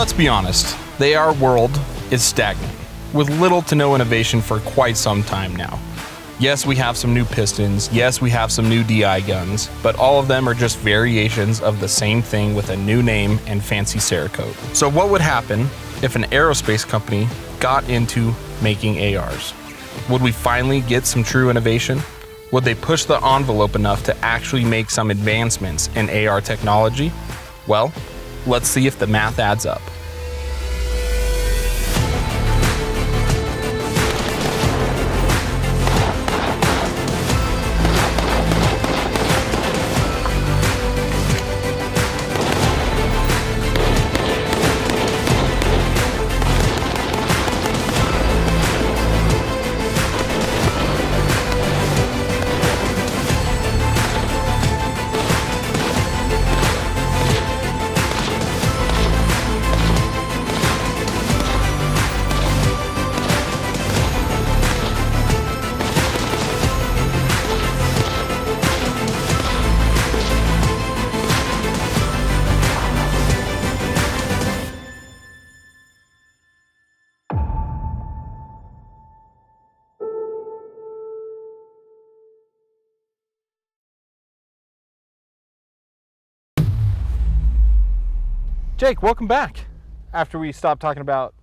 Let's be honest, the AR world is stagnant, with little to no innovation for quite some time now. Yes, we have some new pistons, yes, we have some new DI guns, but all of them are just variations of the same thing with a new name and fancy Cerakote. So what would happen if an aerospace company got into making ARs? Would we finally get some true innovation? Would they push the envelope enough to actually make some advancements in AR technology? Well, let's see if the math adds up. Jake, welcome back. After we stopped talking about,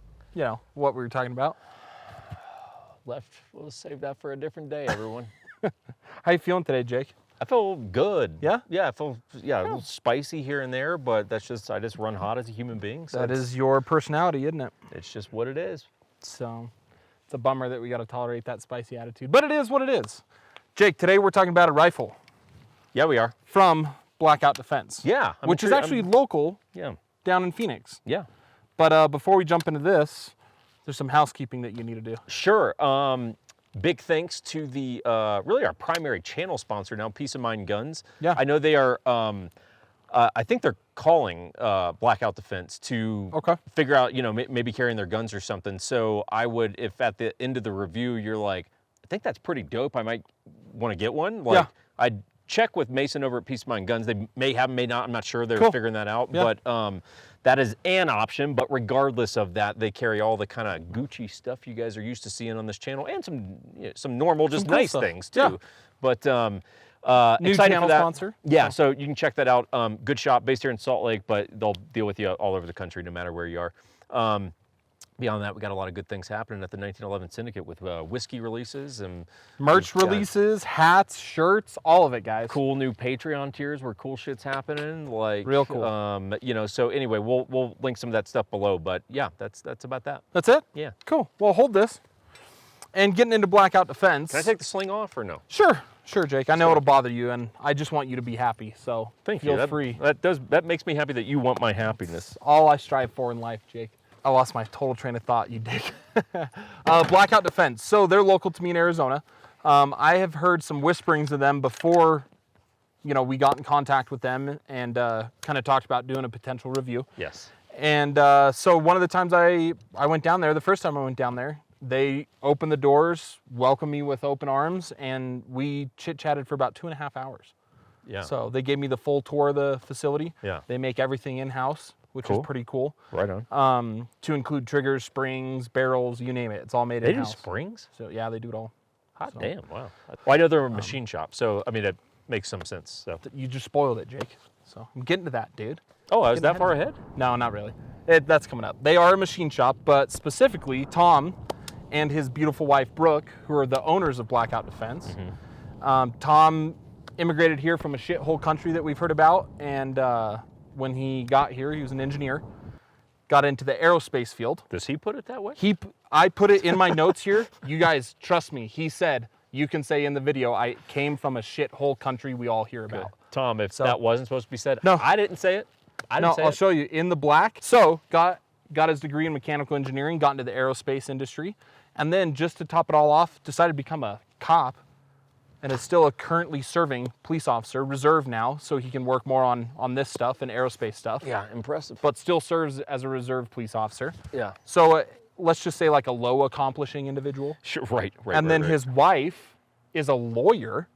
what we were talking about. We'll save that for a different day, everyone. How you feeling today, Jake? I feel good. Yeah? Yeah, I feel a little spicy here and there, but I just run hot as a human being. So that is your personality, isn't it? It's just what it is. So it's a bummer that we got to tolerate that spicy attitude, but it is what it is. Jake, today we're talking about a rifle. Yeah, we are. From Blackout Defense. Yeah. Which is actually local. Yeah. Down in Phoenix. Yeah. But before we jump into this, there's some housekeeping that you need to do. Sure. Big thanks to the really our primary channel sponsor now, Peace of Mind Guns. Yeah. I know they are. I think they're calling Blackout Defense to figure out, maybe carrying their guns or something. So I would, if at the end of the review you're like, I think that's pretty dope, I might want to get one. Like, I'd check with Mason over at Peace of Mind Guns. They may have, may not. I'm not sure. They're figuring that out. Yeah. But that is an option. But regardless of that, they carry all the kind of Gucci stuff you guys are used to seeing on this channel, and some normal, just cool nice stuff. Things too. Yeah. But new excited channel for that. sponsor. Yeah. So you can check that out. Good shop based here in Salt Lake, but they'll deal with you all over the country, no matter where you are. Beyond that, we got a lot of good things happening at the 1911 Syndicate with whiskey releases and merch releases, hats, shirts, all of it, guys. Cool new Patreon tiers where cool shit's happening, like real cool. So anyway, we'll link some of that stuff below. But yeah, that's about that. That's it? Yeah. Cool. Well, hold this. And getting into Blackout Defense. Can I take the sling off or no? Sure, Jake. I know it'll bother you, and I just want you to be happy. So feel free. That makes me happy that you want my happiness. All I strive for in life, Jake. I lost my total train of thought, you dick. Blackout Defense. So they're local to me in Arizona. I have heard some whisperings of them before, we got in contact with them and kind of talked about doing a potential review. Yes. And so one of the times I went down there, the first time I went down there, they opened the doors, welcomed me with open arms, and we chit-chatted for about 2.5 hours. Yeah. So they gave me the full tour of the facility. Yeah. They make everything in-house, which is pretty cool. Right on. To include triggers, springs, barrels, you name it. It's all made in-house. They do springs? So yeah, they do it all. Hot damn, wow. Well, I know they're a machine shop, so I mean, it makes some sense. So you just spoiled it, Jake. So I'm getting to that, dude. Oh, I was that far ahead? No, not really. That's coming up. They are a machine shop, but specifically Tom and his beautiful wife, Brooke, who are the owners of Blackout Defense. Mm-hmm. Tom immigrated here from a shithole country that we've heard about, and when he got here, he was an engineer, got into the aerospace field. Does he put it that way? I put it in my notes here. You guys, trust me. He said, you can say in the video, I came from a shithole country we all hear about. Good. Tom, if that wasn't supposed to be said, no, I didn't say it. I'll show you in the black. So got his degree in mechanical engineering, got into the aerospace industry, and then just to top it all off, decided to become a cop, and is still a currently serving police officer, reserve now, so he can work more on this stuff and aerospace stuff. Yeah, impressive. But still serves as a reserve police officer. Yeah. So let's just say like a low accomplishing individual. Sure, right. And then his wife is a lawyer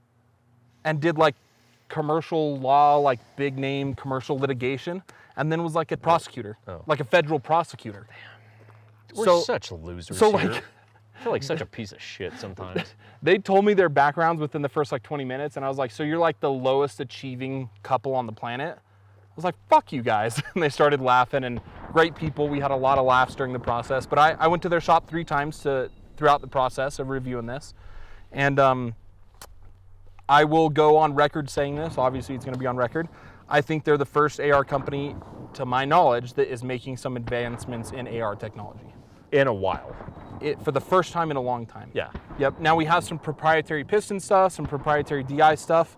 and did like commercial law, like big name commercial litigation, and then was like a prosecutor, like a federal prosecutor. Damn. We're such losers here. Like, I feel like such a piece of shit sometimes. They told me their backgrounds within the first like 20 minutes, and I was like, so you're like the lowest achieving couple on the planet? I was like, fuck you guys. And they started laughing, and great people. We had a lot of laughs during the process. But I went to their shop 3 times throughout the process of reviewing this. And I will go on record saying this. Obviously, it's going to be on record. I think they're the first AR company, to my knowledge, that is making some advancements in AR technology. In a while. For the first time in a long time. Yeah. Yep. Now we have some proprietary piston stuff, some proprietary DI stuff.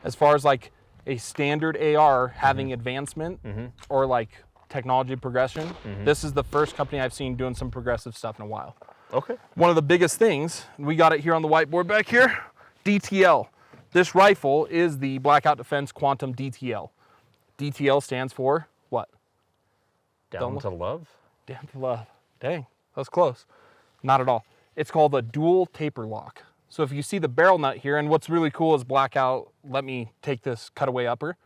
As far as like a standard AR having advancement or like technology progression, this is the first company I've seen doing some progressive stuff in a while. Okay. One of the biggest things, we got it here on the whiteboard back here, DTL. This rifle is the Blackout Defense Quantum DTL. DTL stands for what? Down to love? Down to love. Dang, that was close. Not at all. It's called a dual taper lock. So if you see the barrel nut here, and what's really cool is Blackout let me take this cutaway upper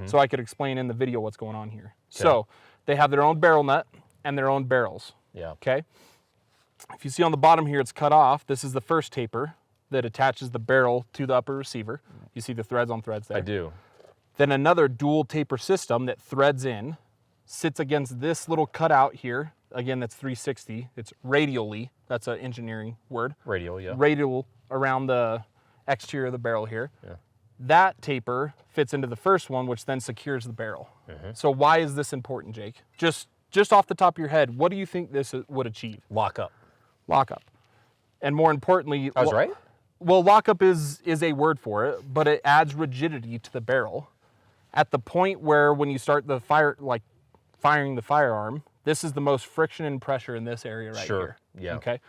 so I could explain in the video what's going on here. Okay. So they have their own barrel nut and their own barrels. Yeah. Okay. If you see on the bottom here, it's cut off. This is the first taper that attaches the barrel to the upper receiver. You see the threads on threads there. I do. Then another dual taper system that threads in, sits against this little cutout here. Again, that's 360. It's radially. That's an engineering word. Radial, yeah. Radial around the exterior of the barrel here. Yeah. That taper fits into the first one, which then secures the barrel. So why is this important, Jake? Just off the top of your head, what do you think this would achieve? Lockup. Lockup. And more importantly... I was right? Well, lockup is a word for it, but it adds rigidity to the barrel. At the point where when you start the firing the firearm, this is the most friction and pressure in this area right here. Yeah. Okay.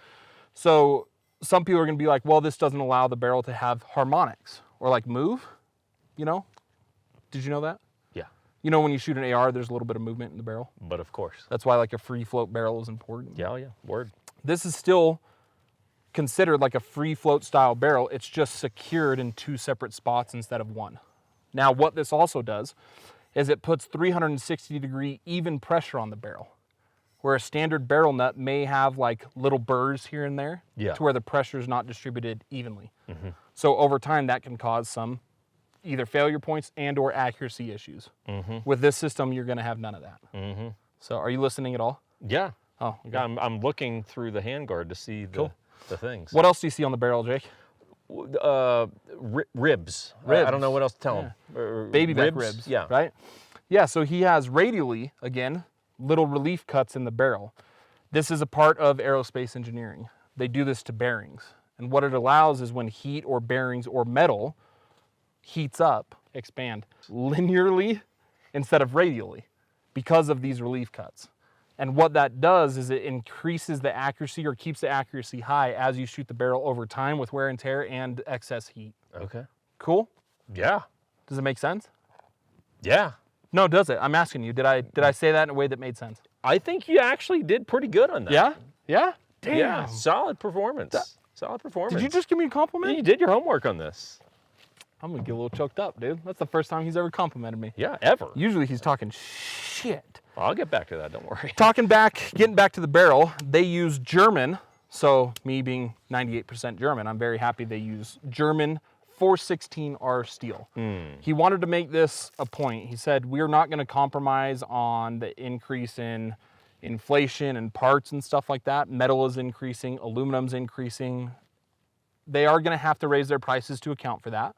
So some people are going to be like, well, this doesn't allow the barrel to have harmonics or like move, you know? Did you know that? Yeah. You know when you shoot an AR, there's a little bit of movement in the barrel? But of course. That's why like a free float barrel is important. Yeah, yeah. Word. This is still considered like a free float style barrel. It's just secured in 2 separate spots instead of 1. Now what this also does is it puts 360-degree even pressure on the barrel, where a standard barrel nut may have like little burrs here and there to where the pressure is not distributed evenly. So over time that can cause some either failure points and or accuracy issues. With this system, you're going to have none of that. So are you listening at all? Yeah. Oh, okay. I'm looking through the handguard to see the things. What else do you see on the barrel, Jake? Ribs. I don't know what else to tell them. Baby back ribs. Yeah. Right? Yeah, so he has radially, again, little relief cuts in the barrel. This is a part of aerospace engineering. They do this to bearings. And what it allows is when heat or bearings or metal heats up, expand linearly instead of radially because of these relief cuts. And what that does is it increases the accuracy or keeps the accuracy high as you shoot the barrel over time with wear and tear and excess heat. Okay. Cool? Yeah. Does it make sense? Yeah. No, does it? I'm asking you. Did I say that in a way that made sense? I think you actually did pretty good on that. Yeah? Yeah? Damn. Yeah. Solid performance. Solid performance. Did you just give me a compliment? Yeah, you did your homework on this. I'm going to get a little choked up, dude. That's the first time he's ever complimented me. Yeah, ever. Usually he's talking shit. I'll get back to that, don't worry. Getting back to the barrel, they use German. So me being 98% German, I'm very happy they use German 416R steel. He wanted to make this a point. He said, we're not going to compromise on the increase in inflation and parts and stuff like that. Metal is increasing, aluminum's increasing. They are going to have to raise their prices to account for that,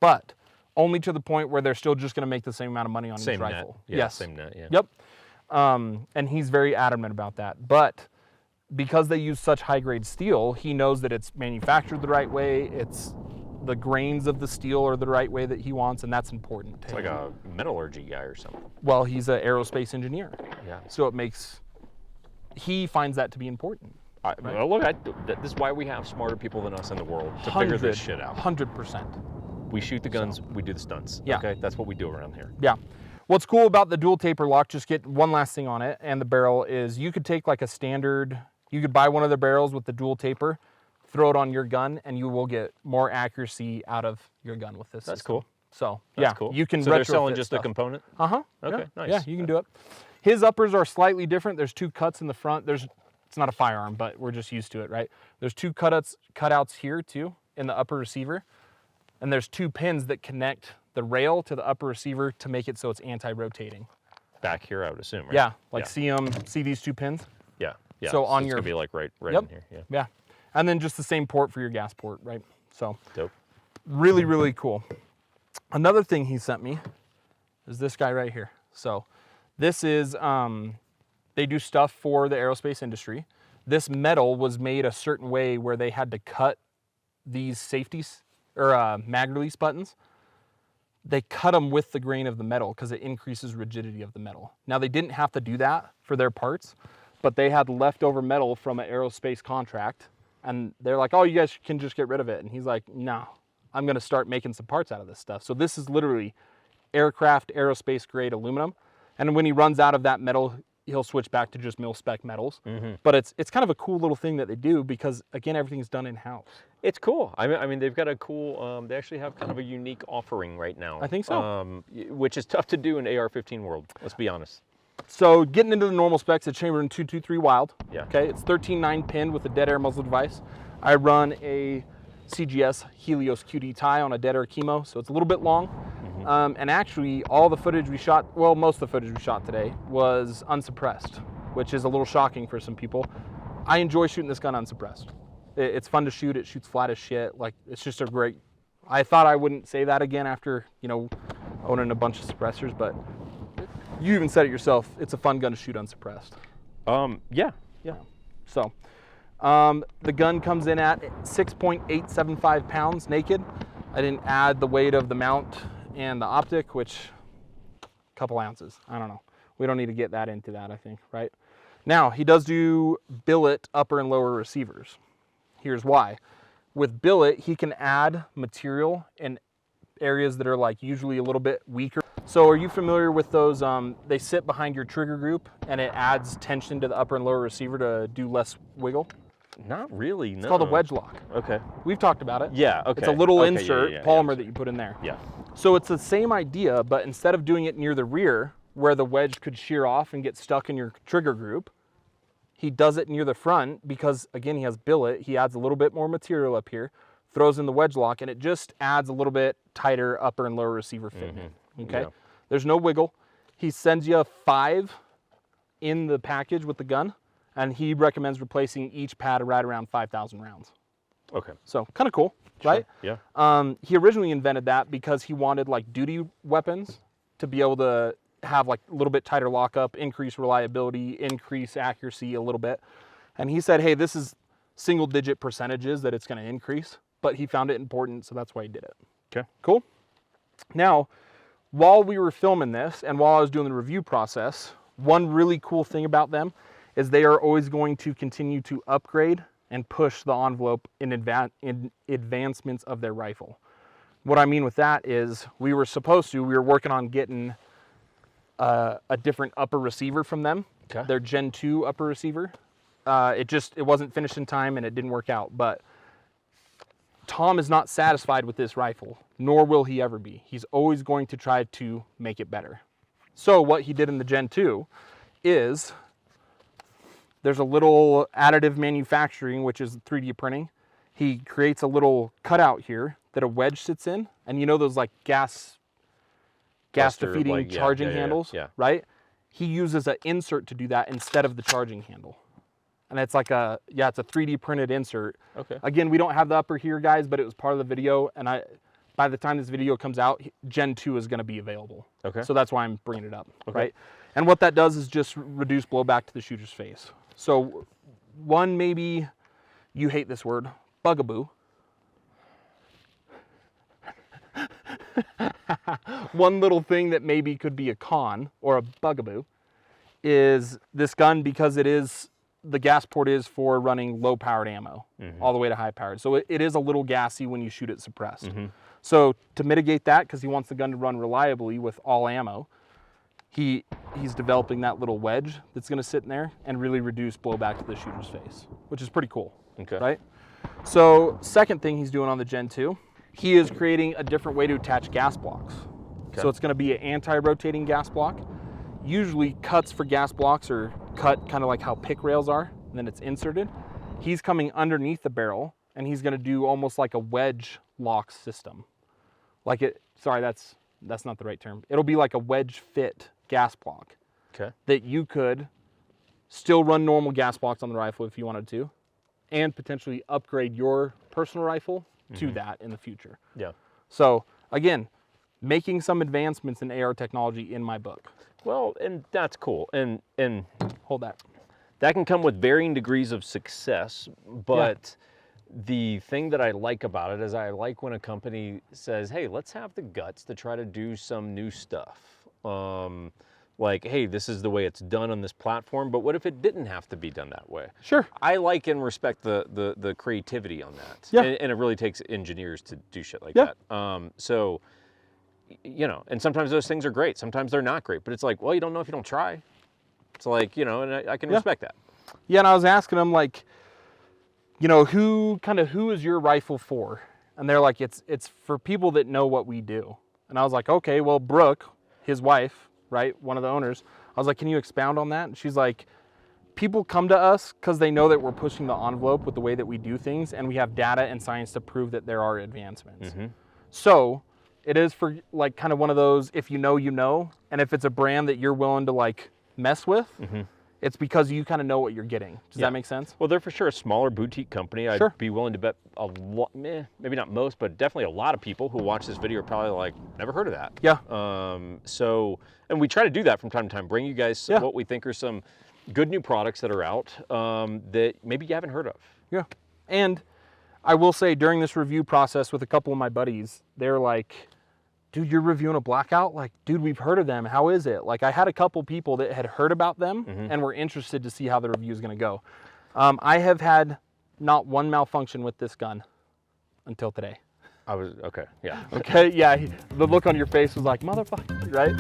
but only to the point where they're still just going to make the same amount of money on each rifle. Yeah, yes. Same net, yeah. Yep. And he's very adamant about that. But because they use such high-grade steel, he knows that it's manufactured the right way. It's the grains of the steel are the right way that he wants, and that's important. It's like a metallurgy guy or something. Well, he's an aerospace engineer. Yeah. So he finds that to be important. Right? Well, look, this is why we have smarter people than us in the world to figure this shit out. 100%. We shoot the guns, we do the stunts. Yeah. Okay, that's what we do around here. Yeah. What's cool about the dual taper lock, just get one last thing on it, and the barrel is you could take like a standard, you could buy one of their barrels with the dual taper, throw it on your gun, and you will get more accuracy out of your gun with this. That's system. cool. So That's yeah, cool. you can So they're selling retrofit just stuff. a component? Okay, Yeah, nice. Yeah, you can do it. His uppers are slightly different. There's 2 cuts in the front. It's not a firearm, but we're just used to it, right? There's 2 cutouts here too in the upper receiver. And there's 2 pins that connect the rail to the upper receiver to make it so it's anti-rotating. Back here, I would assume, right? Yeah, see these 2 pins? Yeah, yeah. So on it's your, gonna be like right yep, in here, yeah. Yeah, and then just the same port for your gas port, right? So dope. Really, really cool. Another thing he sent me is this guy right here. So this is, they do stuff for the aerospace industry. This metal was made a certain way where they had to cut these safeties or mag release buttons. They cut them with the grain of the metal because it increases rigidity of the metal. Now they didn't have to do that for their parts, but they had leftover metal from an aerospace contract, and they're like, oh, you guys can just get rid of it. And he's like, no, I'm gonna start making some parts out of this stuff. So this is literally aircraft aerospace grade aluminum. And when he runs out of that metal, he'll switch back to just mil-spec metals. But it's kind of a cool little thing that they do because, again, everything's done in-house. It's cool. I mean, they've got a cool, they actually have kind of a unique offering right now. I think so. Which is tough to do in AR-15 world, let's be honest. So getting into the normal specs, it's Chamberlain 223 Wild. Yeah. Okay, it's 13.9 pinned with a dead air muzzle device. I run a CGS Helios QD tie on a dead air chemo, so it's a little bit long. And actually, all the footage we shot, well, most of the footage we shot today was unsuppressed, which is a little shocking for some people. I enjoy shooting this gun unsuppressed. It's fun to shoot. It shoots flat as shit. Like, it's just a great. I thought I wouldn't say that again after, you know, owning a bunch of suppressors, but you even said it yourself. It's a fun gun to shoot unsuppressed. Yeah. So, the gun comes in at 6.875 pounds naked. I didn't add the weight of the mount and the optic, which a couple ounces. I don't know. We don't need to get that into that, I think, right? Now, he does do billet upper and lower receivers. Here's why. With billet, he can add material in areas that are like usually a little bit weaker. So are you familiar with those, they sit behind your trigger group and it adds tension to the upper and lower receiver to do less wiggle? Not really, no. It's called a wedge lock. Okay. We've talked about it. Yeah, okay. It's a little Okay, insert, polymer that you put in there. Yeah. So it's the same idea, but instead of doing it near the rear, where the wedge could shear off and get stuck in your trigger group, he does it near the front because, again, he has billet. He adds a little bit more material up here, throws in the wedge lock, and it just adds a little bit tighter upper and lower receiver fitment. Okay? Yeah. There's no wiggle. He sends you 5 in the package with the gun, and he recommends replacing each pad right around 5,000 rounds. Okay. So kind of cool, right? Yeah. He originally invented that because he wanted like duty weapons to be able to have like a little bit tighter lockup, increase reliability, increase accuracy a little bit. And he said, hey, this is single digit percentages that it's going to increase, but he found it important, so that's why he did it. Okay. Cool. Now, while we were filming this and while I was doing the review process, one really cool thing about them is they are always going to continue to upgrade and push the envelope in advancements of their rifle. What I mean with that is we were working on getting a different upper receiver from them, their Gen 2 upper receiver. It wasn't finished in time and it didn't work out, but Tom is not satisfied with this rifle, nor will he ever be. He's always going to try to make it better. So what he did in the Gen 2 is there's a little additive manufacturing, which is 3D printing. He creates a little cutout here that a wedge sits in, and you know those like gas defeating charging handles, right? He uses an insert to do that instead of the charging handle. And it's like it's a 3D printed insert. Okay. Again, we don't have the upper here, guys, but it was part of the video, and by the time this video comes out, Gen 2 is going to be available. Okay. So that's why I'm bringing it up, right? And what that does is just reduce blowback to the shooter's face. So one, maybe you hate this word, bugaboo. One little thing that maybe could be a con or a bugaboo is this gun, because the gas port is for running low powered ammo all the way to high powered. So it is a little gassy when you shoot it suppressed. So to mitigate that, because he wants the gun to run reliably with all ammo, he's developing that little wedge that's going to sit in there and really reduce blowback to the shooter's face, which is pretty cool, right? So second thing he's doing on the Gen 2 He is creating a different way to attach gas blocks. Okay. So it's going to be an anti-rotating gas block. Usually cuts for gas blocks are cut kind of like how pick rails are, and then it's inserted. He's coming underneath the barrel, and he's going to do almost like a wedge lock system. Like it, sorry, that's not the right term. It'll be like a wedge fit gas block. Okay. That you could still run normal gas blocks on the rifle if you wanted to, and potentially upgrade your personal rifle to that in the future. Yeah. So again, making some advancements in AR technology in my book. Well, and that's cool. And Hold that. that can come with varying degrees of success, but the thing that I like about it is I like when a company says, hey, let's have the guts to try to do some new stuff. Like, hey, this is the way it's done on this platform, but what if it didn't have to be done that way? Sure. I like and respect the creativity on that. Yeah. And it really takes engineers to do shit like Yeah. that. So, you know, and sometimes those things are great. Sometimes they're not great, but it's like, well, you don't know if you don't try. It's like, you know, and I can respect that. Yeah, and I was asking them, like, you know, who is your rifle for? And they're like, it's for people that know what we do. And I was like, okay, well, Brooke, his wife, right, one of the owners, I was like, can you expound on that? And she's like, people come to us because they know that we're pushing the envelope with the way that we do things, and we have data and science to prove that there are advancements. So it is for like kind of one of those, if you know, you know, and if it's a brand that you're willing to like mess with, it's because you kind of know what you're getting. Does that make sense? Well, they're for sure a smaller boutique company. I'd be willing to bet a lot, maybe not most, but definitely a lot of people who watch this video are probably like, never heard of that. Yeah. So, and we try to do that from time to time, bring you guys what we think are some good new products that are out that maybe you haven't heard of. Yeah. And I will say during this review process with a couple of my buddies, they're like, dude, you're reviewing a Blackout? Like, dude, we've heard of them. How is it? Like, I had a couple people that had heard about them and were interested to see how the review is going to go. I have had not one malfunction with this gun until today. Okay, yeah. Okay, yeah, the look on your face was like, motherfucker, right?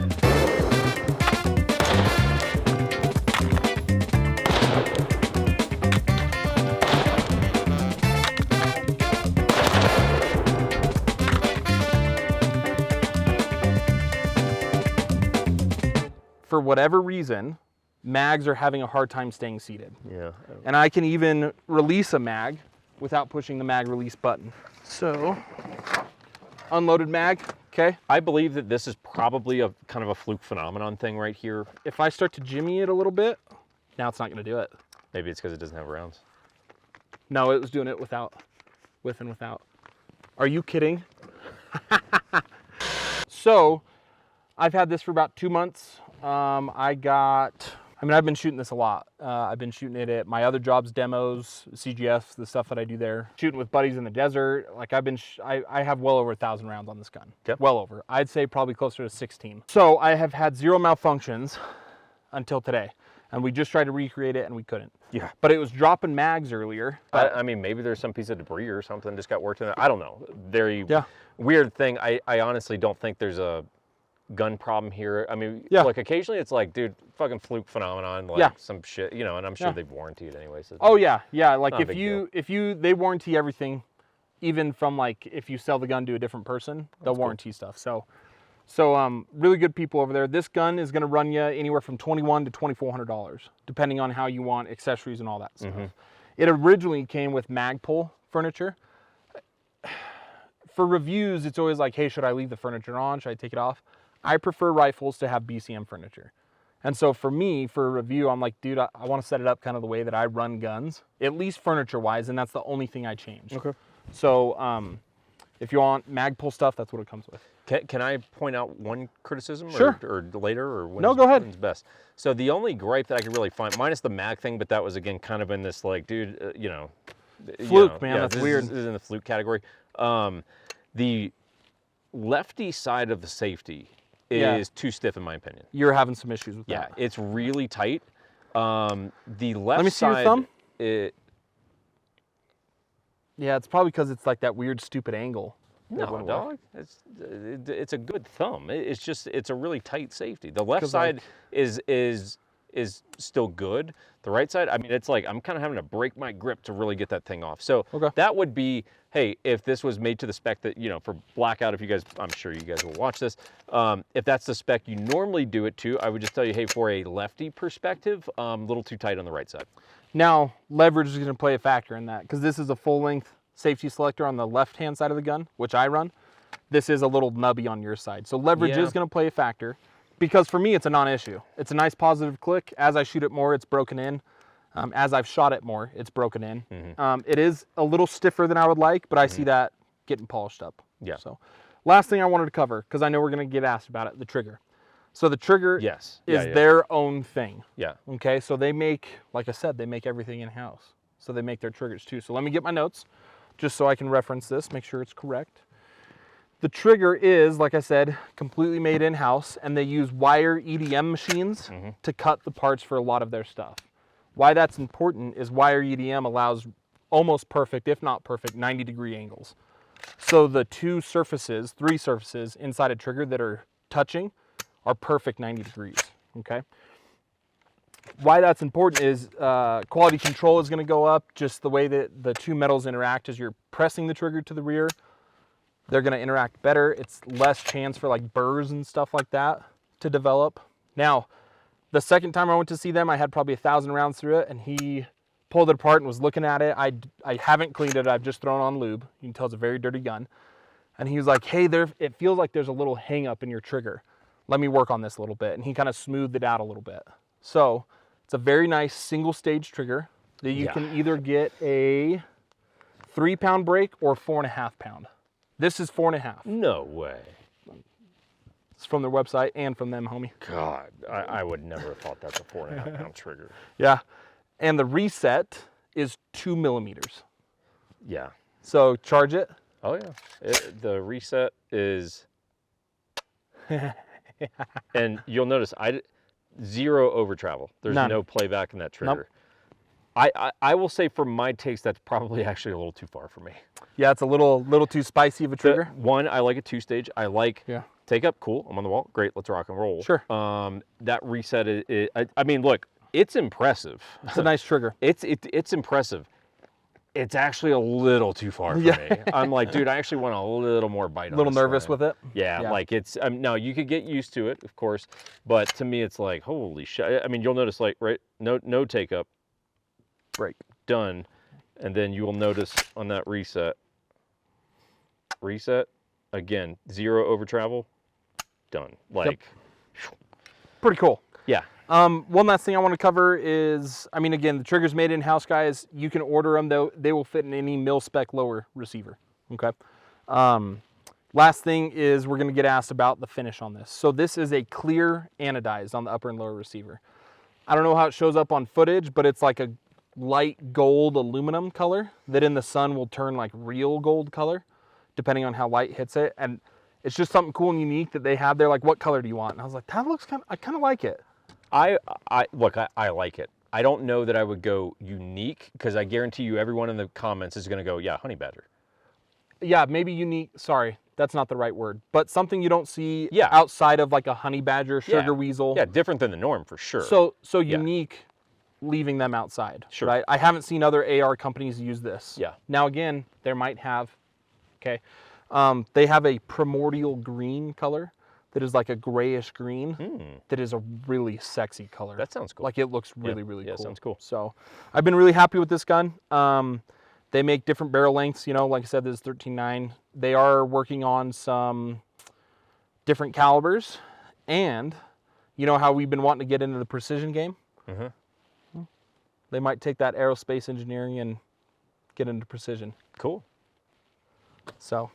For whatever reason, mags are having a hard time staying seated. Yeah. And I can even release a mag without pushing the mag release button. So, unloaded mag, okay? I believe that this is probably a kind of a fluke phenomenon thing right here. If I start to jimmy it a little bit, now it's not gonna do it. Maybe it's because it doesn't have rounds. No, it was doing it without, with and without. Are you kidding? So, I've had this for about 2 months. I've been shooting this a lot. I've been shooting it at my other jobs, demos, CGF, the stuff that I do there. Shooting with buddies in the desert. Like I have well over 1,000 rounds on this gun. Yep. Well over. I'd say probably closer to 16. So I have had 0 malfunctions until today. And we just tried to recreate it and we couldn't. Yeah. But it was dropping mags earlier. I mean, maybe there's some piece of debris or something just got worked in it. I don't know. Very Yeah. weird thing. I honestly don't think there's a gun problem here. I mean, Yeah. like occasionally it's like, dude, fucking fluke phenomenon, like some shit, you know, and I'm sure they've warranted anyway. So Oh yeah, yeah. Like not a if big you they warranty everything, even from like if you sell the gun to a different person, they'll warranty stuff. So really good people over there. This gun is gonna run you anywhere from $2,100 to $2,400, depending on how you want accessories and all that stuff. It originally came with Magpul furniture. For reviews, it's always like, hey, should I leave the furniture on? Should I take it off? I prefer rifles to have BCM furniture. And so for me, for a review, I'm like, dude, I want to set it up kind of the way that I run guns, at least furniture-wise, and that's the only thing I changed. Okay. So if you want Magpul stuff, that's what it comes with. Can I point out one criticism? Sure. Or later? Or when's, No, go ahead. When's best? So the only gripe that I could really find, minus the mag thing, but that was, again, kind of in this, like, dude, you know. Fluke, man, that's this weird. This is in the fluke category. The lefty side of the safety is too stiff in my opinion. You're having some issues with Yeah, that. it's really tight. The left Let me see your side, thumb. Yeah, it's probably because it's like that weird, stupid angle. No, dog. It's a good thumb. It's just, it's a really tight safety. The left side is still good. The right side, I mean, it's like I'm kind of having to break my grip to really get that thing off. So Okay. that would be, hey, if this was made to the spec that, you know, for Blackout, if you guys, I'm sure you guys will watch this, if that's the spec you normally do it to, I would just tell you, hey, for a lefty perspective, a little too tight on the right side. Now, leverage is going to play a factor in that because this is a full-length safety selector on the left-hand side of the gun, which I run. This is a little nubby on your side. So leverage is going to play a factor because for me, it's a non-issue. It's a nice positive click. As I shoot it more, it's broken in. As I've shot it more, it's broken in. It is a little stiffer than I would like, but I see that getting polished up. Yeah. So last thing I wanted to cover, because I know we're going to get asked about it, the trigger. So the trigger Yes. is their own thing. Yeah. Okay, so they make, like I said, they make everything in-house. So they make their triggers too. So let me get my notes just so I can reference this, make sure it's correct. The trigger is, like I said, completely made in-house, and they use wire EDM machines to cut the parts for a lot of their stuff. Why that's important is wire EDM allows almost perfect, if not perfect, 90-degree angles. So the three surfaces inside a trigger that are touching are perfect 90 degrees, okay? Why that's important is quality control is gonna go up, just the way that the two metals interact as you're pressing the trigger to the rear. They're gonna interact better. It's less chance for like burrs and stuff like that to develop. Now, the second time I went to see them, I had probably 1,000 rounds through it, and he pulled it apart and was looking at it. I haven't cleaned it, I've just thrown on lube. You can tell it's a very dirty gun. And he was like, hey, it feels like there's a little hang up in your trigger. Let me work on this a little bit. And he kind of smoothed it out a little bit. So it's a very nice single stage trigger that you can either get a 3-pound break or 4.5 pound. This is 4.5. No way. It's from their website and from them, homie. God, I would never have thought that's a 4.5 pound trigger. Yeah. And the reset is 2 millimeters. Yeah. So charge it. Oh yeah. The reset is, and you'll notice zero over travel. There's None. no playback in that trigger. Nope. I will say for my taste, that's probably actually a little too far for me. Yeah, it's a little too spicy of a trigger. One, I like a 2-stage. I like take up, cool, I'm on the wall, great, let's rock and roll. Sure. That reset, I mean, look, it's impressive. It's a nice trigger. It's impressive. It's actually a little too far for me. I'm like, dude, I actually want a little more bite on this. A little nervous with it? Yeah, like it's, no, you could get used to it, of course, but to me, it's like, holy shit. I mean, you'll notice, like, right, no take up, break, done, and then you will notice on that reset, again, zero over travel, done. Like, pretty cool. Yeah. One last thing I want to cover is, I mean, again, the trigger's made in-house, guys. You can order them, though. They will fit in any mil-spec lower receiver, okay? Last thing is we're going to get asked about the finish on this. So this is a clear anodized on the upper and lower receiver. I don't know how it shows up on footage, but it's like a light gold aluminum color that in the sun will turn like real gold color, depending on how light hits it. And it's just something cool and unique that they have. They're like, what color do you want? And I was like, that looks I kind of like it. Look, I like it. I don't know that I would go unique, because I guarantee you everyone in the comments is going to go, yeah, honey badger. Yeah, maybe unique. Sorry, that's not the right word. But something you don't see outside of like a honey badger, sugar weasel. Yeah, different than the norm for sure. So unique, leaving them outside. Sure. Right? I haven't seen other AR companies use this. Yeah. Now again, there might have, okay. They have a primordial green color that is like a grayish green that is a really sexy color. That sounds cool. Like it looks really cool. Yeah, sounds cool. So I've been really happy with this gun. They make different barrel lengths, you know, like I said, this is 13.9. They are working on some different calibers, and you know how we've been wanting to get into the precision game? They might take that aerospace engineering and get into precision. Cool. So,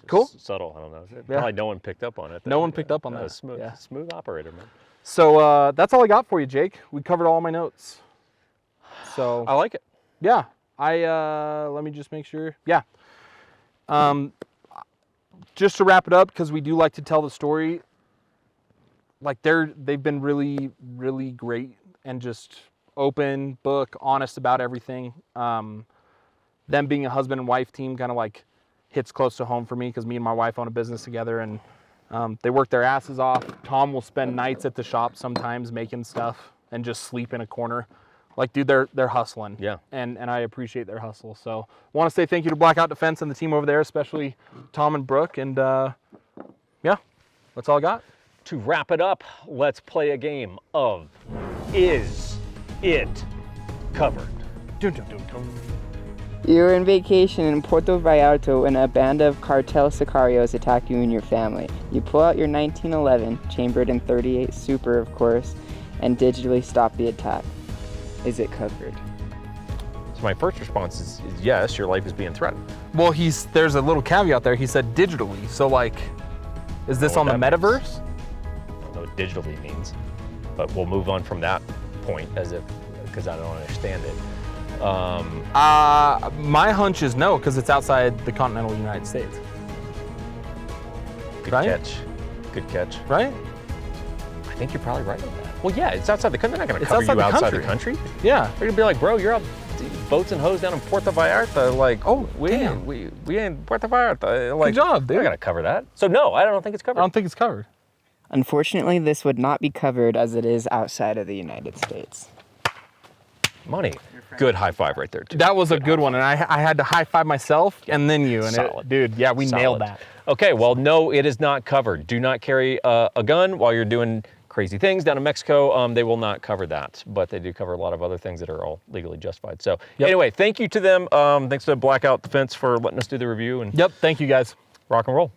cool. Subtle, I don't know. Probably no one picked up on it. No one picked up on that. Smooth operator, man. So that's all I got for you, Jake. We covered all my notes. So I like it. Yeah. Let me just make sure. Yeah. Just to wrap it up, because we do like to tell the story, like they've been really, really great and just open book, honest about everything. Them being a husband and wife team kind of like hits close to home for me, because me and my wife own a business together, and they work their asses off. Tom will spend nights at the shop sometimes making stuff and just sleep in a corner Like, dude, they're hustling. Yeah. And I appreciate their hustle. So want to say thank you to Blackout Defense and the team over there, especially Tom and Brooke. And yeah, that's all I got. To wrap it up, let's play a game of Is It Covered? Dun, dun, dun, dun. You were on vacation in Puerto Vallarta when a band of cartel sicarios attack you and your family. You pull out your 1911, chambered in .38 Super, of course, and digitally stop the attack. Is it covered? So my first response is yes, your life is being threatened. Well, there's a little caveat there. He said digitally. So, like, is this on the metaverse? I don't know what digitally means, but we'll move on from that point because I don't understand it. My hunch is no, because it's outside the continental United States. Good Right? catch. Good catch. Right? I think you're probably right on that. Well, yeah, it's outside the country. They're not going to It's cover you outside the outside the country. Yeah. They're going to be like, bro, you're out boats and hoes down in Puerto Vallarta. Like, Oh, we damn. ain't Puerto Vallarta. Like, Good job, dude. They're going to cover that. So no, I don't think it's I covered. don't think it's covered. Unfortunately, this would not be covered as it is outside of the United States. Money. Good high five right there, too. That was a good one, and I had to high five myself and then you. And Solid. dude, yeah, we nailed Solid. that. Okay, well, no, it is not covered. Do not carry a gun while you're doing crazy things down in Mexico. They will not cover that, but they do cover a lot of other things that are all legally justified. So anyway, thank you to them. Thanks to Blackout Defense for letting us do the review. And Yep, thank you guys. rock and roll.